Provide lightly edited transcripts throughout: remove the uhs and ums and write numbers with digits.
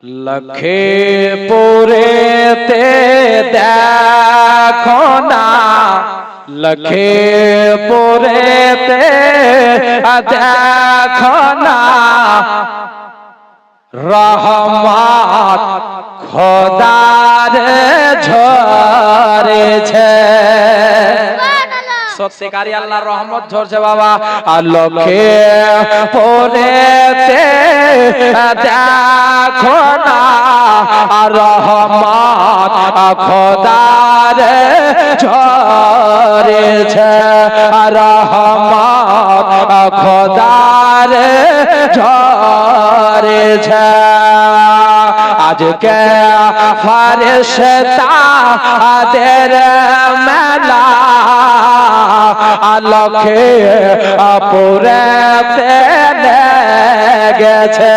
লখীপুরেতে দেখো না, লখীপুরেতে দেখো না, রহমত খোদার ঝরেছে। সত্যিকারী আল্লাহর রহমত ঝরছে বাবা। আর লখীপুরেতে দেখো না, রহমত খোদার ঝরেছে, রহমত খোদার ঝরেছে। আজকে ফেরেশতাদের মেলা লখীপুরেতে লেগেছে।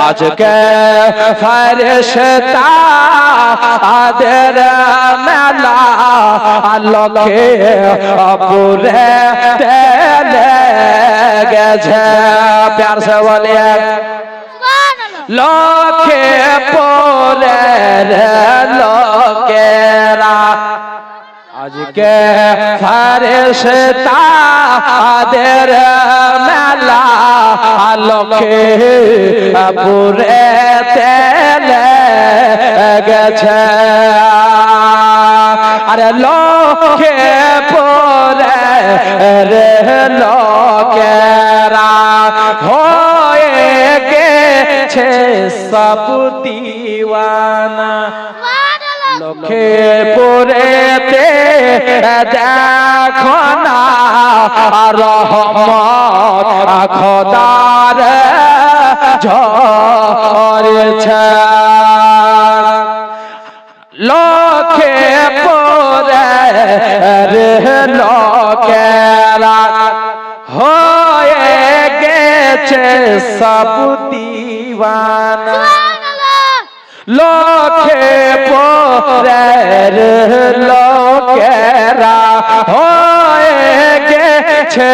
আজকে ফেরেশতাদের মেলা লখীপুরেতে লেগেছে। প্যার সে বলিয়ে লখীপুরের লোকেরা আজকে ফেরেশতাদের মেলা লখীপুরেতে লেগেছে। আরে লখীপুরের লোকেরা হয়ে গেছে সব দিওয়ানা। লখীপুরেতে দেখো না, রহমত খোদার ঝরেছে। লখীপুরের লোকেরা হয়ে গেছে সব দিওয়ানা। লখীপুরের লোকেরা হয়ে গেছে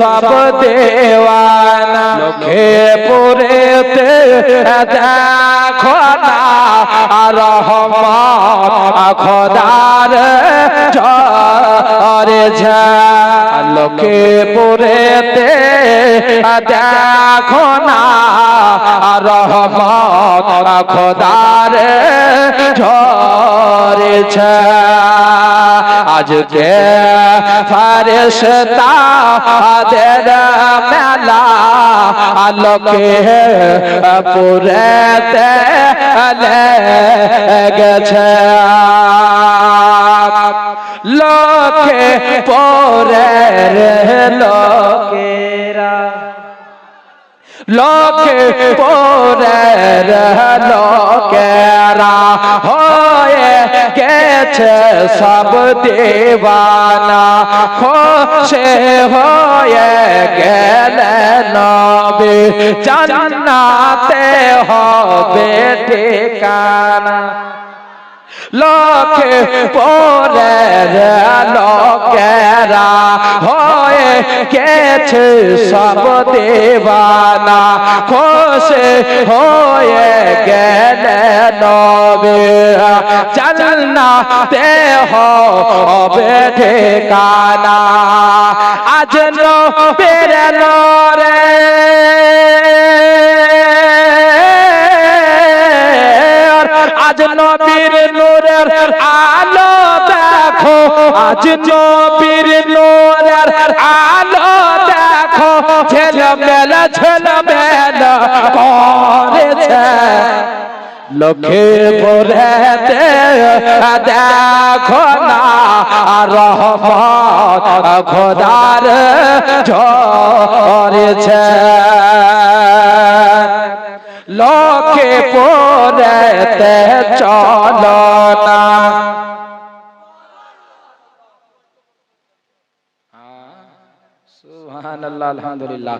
সব দেওয়ানা। লখীপুরেতে দেখো না, রহমত খোদার ঝরেছে। লখীপুরেতে দেখো না, রহমত খোদার ঝরেছে। আজকে ফেরেশতাদের মেলা লখীপুরেতে লেগেছে। লখীপুরের লোকেরা লখীপুরের লোকেরা হয়ে গেছে সব দিওয়ানা। খুশি হয়ে গেলেন নবী, জান্নাতে হবে ঠিকানা। লখীপুরের লোকেরা হয়ে গেছে সব দিওয়ানা। খুশি হয়ে গেলেন নবী, জান্নাতে হবে ঠিকানা। আজ নবীর নূরে আজ নবীর নূরের আলো দেখো, আজ নবীর নূরের আলো দেখো, ঝলমেলা ঝলমেলা করেছে। লখীপুরেতে দেখো না, রহমত খোদার ঝরেছে। লখীপুরেতে চলো না। সুবহানাল্লাহ, আলহামদুলিল্লাহ।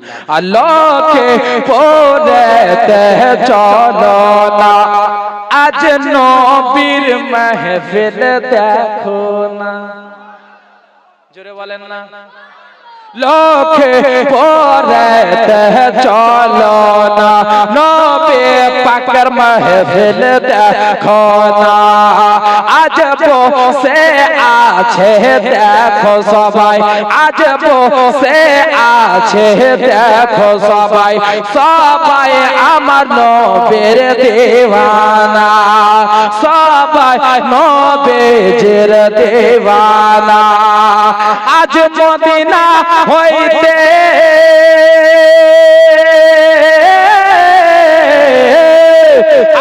লখীপুরেতে চলো না, আজ নবীর মাহফিল দেখো না। জোরে বলেন না। লোকে পরেতে চলো না নবী পাকের মাহফিল দেখো না আজ বসে আছে দেখো সবাই আজ বসে আছে দেখো সবাই সবাই আমার নবীর দিওয়ানা সবাই নবীর দিওয়ানা আজ মদিনা হইতে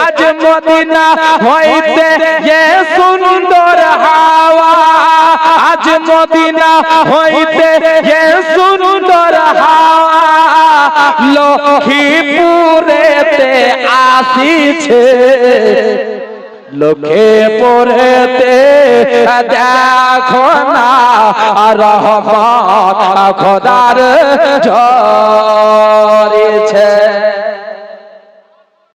আজ মদিনা হইতে এ সুন্দর হাওয়া আজ মদিনা হইতে এ সুন্দর হাওয়া লক্ষ্মীপুরেতে আসিছে লোকে পড়েতে দেখো না রহমত খোদার ঝরেছে